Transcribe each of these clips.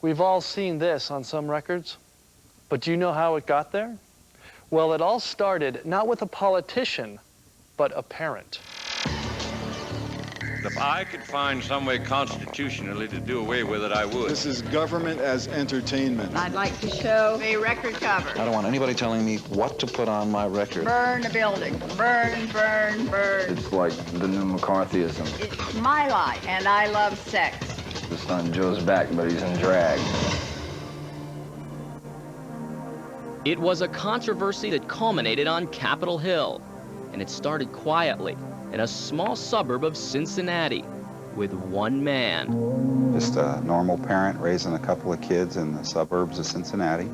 We've all seen this on some records, but do you know how it got there? Well, it all started not with a politician, but a parent. If I could find some way constitutionally to do away with it, I would. This is government as entertainment. I'd like to show a record cover. I don't want anybody telling me what to put on my record. Burn the building. Burn, burn, burn. It's like the new McCarthyism. It's my life, and I love sex. The son Joe's back, but he's in drag. It was a controversy that culminated on Capitol Hill, and it started quietly in a small suburb of Cincinnati with one man. Just a normal parent raising a couple of kids in the suburbs of Cincinnati.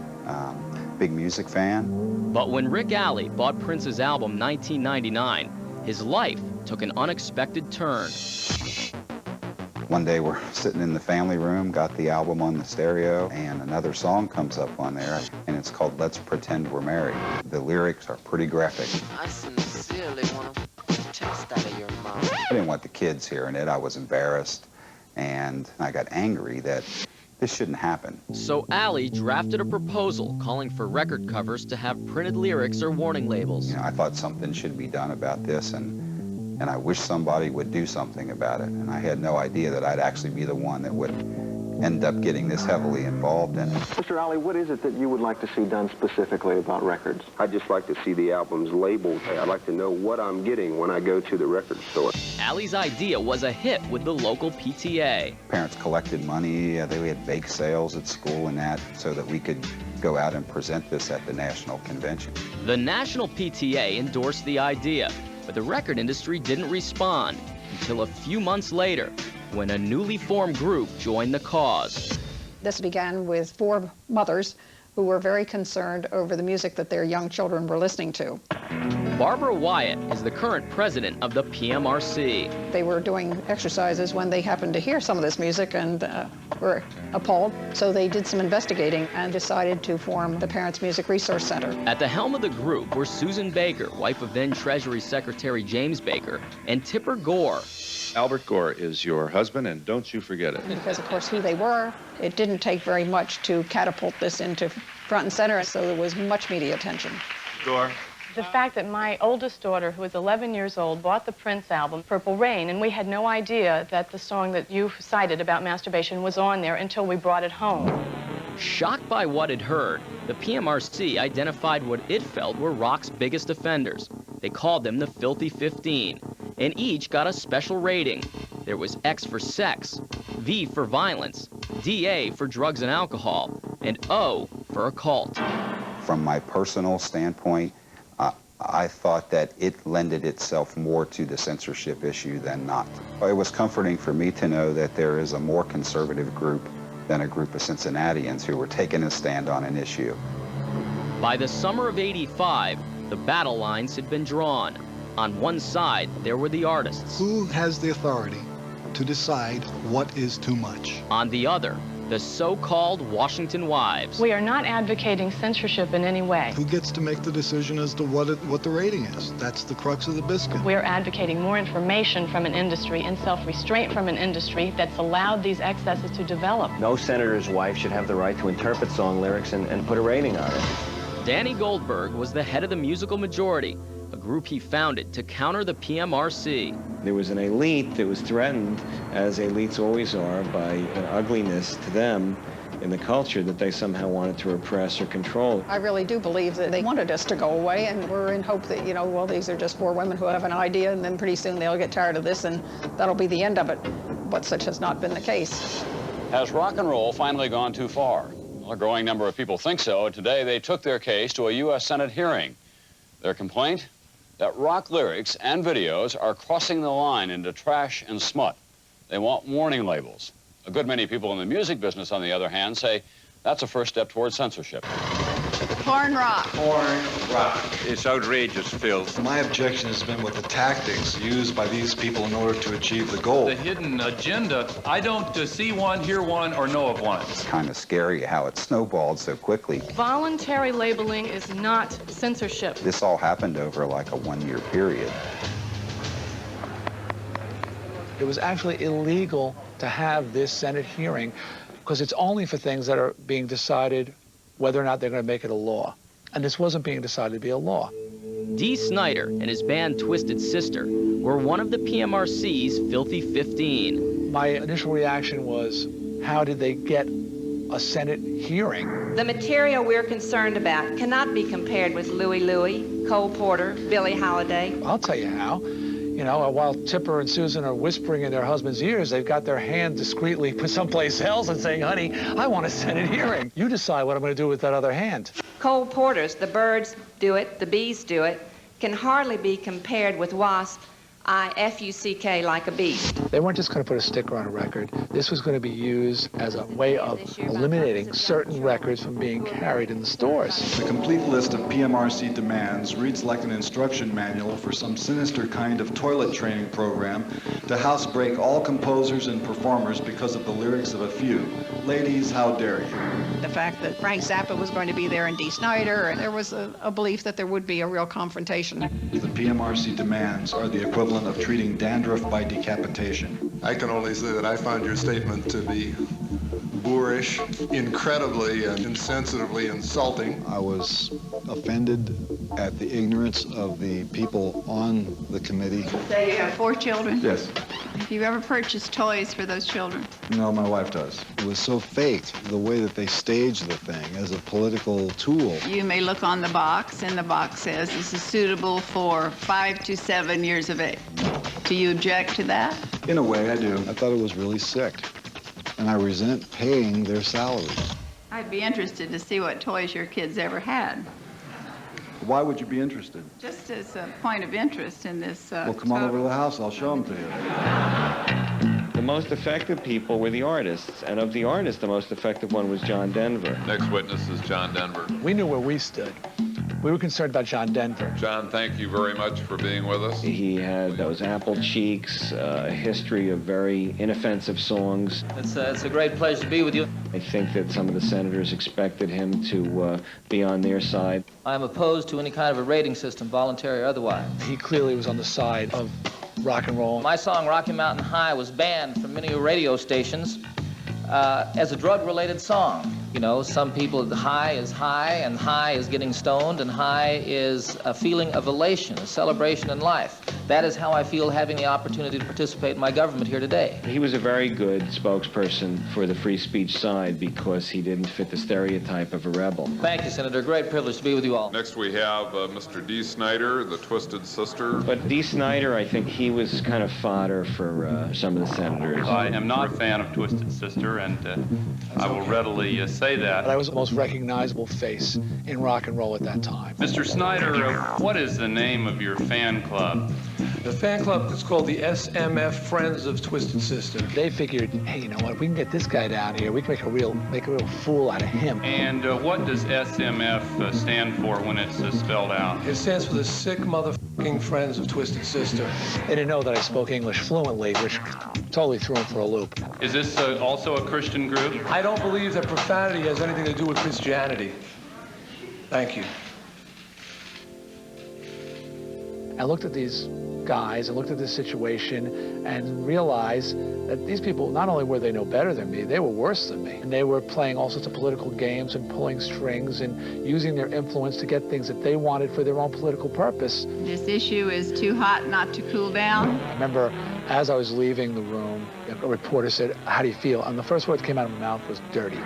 Big music fan. But when Rick Alley bought Prince's album 1999, his life took an unexpected turn. One day we're sitting in the family room, got the album on the stereo, and another song comes up on there, and it's called Let's Pretend We're Married. The lyrics are pretty graphic. I sincerely want to taste out of your mouth. I didn't want the kids hearing it. I was embarrassed, and I got angry that this shouldn't happen. So Alley drafted a proposal calling for record covers to have printed lyrics or warning labels. You know, I thought something should be done about this, and I wish somebody would do something about it. And I had no idea that I'd actually be the one that would end up getting this heavily involved in it. Mr. Alley, what is it that you would like to see done specifically about records? I'd just like to see the albums labeled. I'd like to know what I'm getting when I go to the record store. Alley's idea was a hit with the local PTA. Parents collected money. They had bake sales at school and that, so that we could go out and present this at the national convention. The national PTA endorsed the idea, but the record industry didn't respond until a few months later, when a newly formed group joined the cause. This began with 4 mothers who were very concerned over the music that their young children were listening to. Barbara Wyatt is the current president of the PMRC. They were doing exercises when they happened to hear some of this music and were appalled. So they did some investigating and decided to form the Parents Music Resource Center. At the helm of the group were Susan Baker, wife of then Treasury Secretary James Baker, and Tipper Gore. Albert Gore is your husband, and don't you forget it. Because, of course, who they were, it didn't take very much to catapult this into front and center, so there was much media attention. Gore. The fact that my oldest daughter, who was 11 years old, bought the Prince album, Purple Rain, and we had no idea that the song that you cited about masturbation was on there until we brought it home. Shocked by what it heard, the PMRC identified what it felt were rock's biggest offenders. They called them the Filthy 15, and each got a special rating. There was X for sex, V for violence, DA for drugs and alcohol, and O for occult. From my personal standpoint, I thought that it lended itself more to the censorship issue than not. It was comforting for me to know that there is a more conservative group than a group of Cincinnatians who were taking a stand on an issue. By the summer of '85, the battle lines had been drawn. On one side, there were the artists. Who has the authority to decide what is too much? On the other, the so-called Washington wives. We are not advocating censorship in any way. Who gets to make the decision as to what the rating is? That's the crux of the biscuit. We are advocating more information from an industry and self-restraint from an industry that's allowed these excesses to develop. No senator's wife should have the right to interpret song lyrics and put a rating on it. Danny Goldberg was the head of the musical majority, a group he founded to counter the PMRC. There was an elite that was threatened, as elites always are, by an ugliness to them in the culture that they somehow wanted to repress or control. I really do believe that they wanted us to go away, and we're in hope that, well, these are just 4 women who have an idea, and then pretty soon they'll get tired of this, and that'll be the end of it. But such has not been the case. Has rock and roll finally gone too far? Well, a growing number of people think so. Today, they took their case to a U.S. Senate hearing. Their complaint? That rock lyrics and videos are crossing the line into trash and smut. They want warning labels. A good many people in the music business, on the other hand, say that's a first step towards censorship. Porn rock. Porn rock. It's outrageous filth. My objection has been with the tactics used by these people in order to achieve the goal. The hidden agenda, I don't see one, hear one, or know of one. It's kind of scary how it snowballed so quickly. Voluntary labeling is not censorship. This all happened over like a 1-year period. It was actually illegal to have this Senate hearing because it's only for things that are being decided whether or not they're going to make it a law. And this wasn't being decided to be a law. Dee Snider and his band Twisted Sister were one of the PMRC's Filthy 15. My initial reaction was, how did they get a Senate hearing? The material we're concerned about cannot be compared with Louie Louie, Cole Porter, Billie Holiday. I'll tell you how. You know, while Tipper and Susan are whispering in their husband's ears, they've got their hand discreetly put someplace else and saying, honey, I want a Senate hearing. You decide what I'm going to do with that other hand. Cole Porter's The Birds Do It, The Bees Do It can hardly be compared with Wasp, I-F-U-C-K like a beast. They weren't just going to put a sticker on a record. This was going to be used as a way of eliminating certain records from being carried in the stores. The complete list of PMRC demands reads like an instruction manual for some sinister kind of toilet training program to housebreak all composers and performers because of the lyrics of a few. Ladies, how dare you? The fact that Frank Zappa was going to be there and Dee Snider, and there was a belief that there would be a real confrontation. The PMRC demands are the equivalent of treating dandruff by decapitation. I can only say that I found your statement to be boorish, incredibly and insensitively insulting. I was offended at the ignorance of the people on the committee. Say you have 4 children? Yes. Have you ever purchased toys for those children? No, my wife does. It was so faked, the way that they staged the thing as a political tool. You may look on the box, and the box says this is suitable for 5 to 7 years of age. Do you object to that? In a way, I do. I thought it was really sick, and I resent paying their salaries. I'd be interested to see what toys your kids ever had. Why would you be interested? Just as a point of interest in this. Well, come on over to the house. I'll show them to you. The most effective people were the artists, and of the artists, the most effective one was John Denver. Next witness is John Denver. We knew where we stood. We were concerned about John Denver. John, thank you very much for being with us. He had those apple cheeks, a history of very inoffensive songs. It's a great pleasure to be with you. I think that some of the senators expected him to be on their side. I'm opposed to any kind of a rating system, voluntary or otherwise. He clearly was on the side of rock and roll. My song, Rocky Mountain High, was banned from many radio stations as a drug-related song. You know, some people, high is high, and high is getting stoned, and high is a feeling of elation, a celebration in life. That is how I feel having the opportunity to participate in my government here today. He was a very good spokesperson for the free speech side because he didn't fit the stereotype of a rebel. Thank you, Senator. Great privilege to be with you all. Next we have Mr. Dee Snider, the Twisted Sister. But Dee Snider, I think he was kind of fodder for some of the senators. I am not a fan of Twisted Sister, and I will readily say that. But I was the most recognizable face in rock and roll at that time. Mr. Snider, what is the name of your fan club? The fan club is called the SMF Friends of Twisted Sister. They figured, hey, you know what? If we can get this guy down here, we can make a real fool out of him. And what does SMF stand for when it's spelled out? It stands for the Sick Motherfucking Friends of Twisted Sister. They didn't know that I spoke English fluently, which totally threw them for a loop. Is this also a Christian group? I don't believe that profanity has anything to do with Christianity. Thank you. I looked at these guys, I looked at this situation and realized that these people, not only were they no better than me, they were worse than me. And they were playing all sorts of political games and pulling strings and using their influence to get things that they wanted for their own political purpose. This issue is too hot not to cool down. I remember as I was leaving the room, a reporter said, "How do you feel?" And the first word that came out of my mouth was dirty.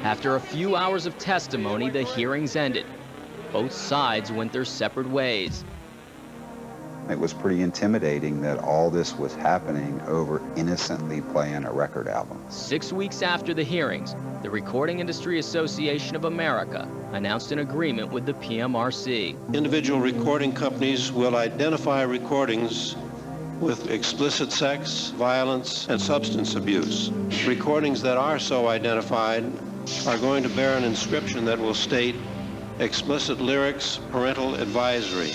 After a few hours of testimony, the hearings ended. Both sides went their separate ways. It was pretty intimidating that all this was happening over innocently playing a record album. 6 weeks after the hearings, the Recording Industry Association of America announced an agreement with the PMRC. Individual recording companies will identify recordings with explicit sex, violence, and substance abuse. Recordings that are so identified are going to bear an inscription that will state explicit lyrics, parental advisory.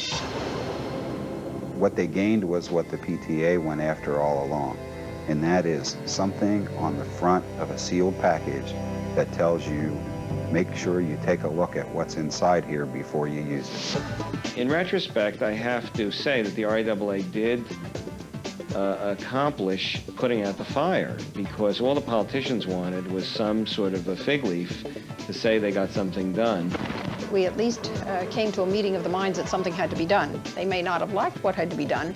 What they gained was what the PTA went after all along, and that is something on the front of a sealed package that tells you, make sure you take a look at what's inside here before you use it. In retrospect, I have to say that the RIAA did accomplish putting out the fire, because all the politicians wanted was some sort of a fig leaf to say they got something done. We at least came to a meeting of the minds that something had to be done. They may not have liked what had to be done.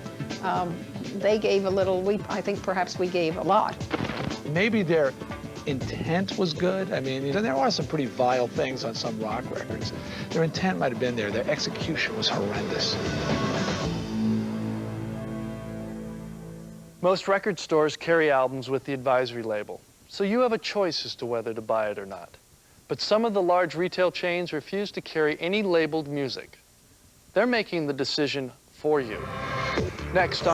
They gave a little, I think perhaps we gave a lot. Maybe their intent was good. I mean, there are some pretty vile things on some rock records. Their intent might have been there. Their execution was horrendous. Most record stores carry albums with the advisory label, so you have a choice as to whether to buy it or not. But some of the large retail chains refuse to carry any labeled music. They're making the decision for you. Next on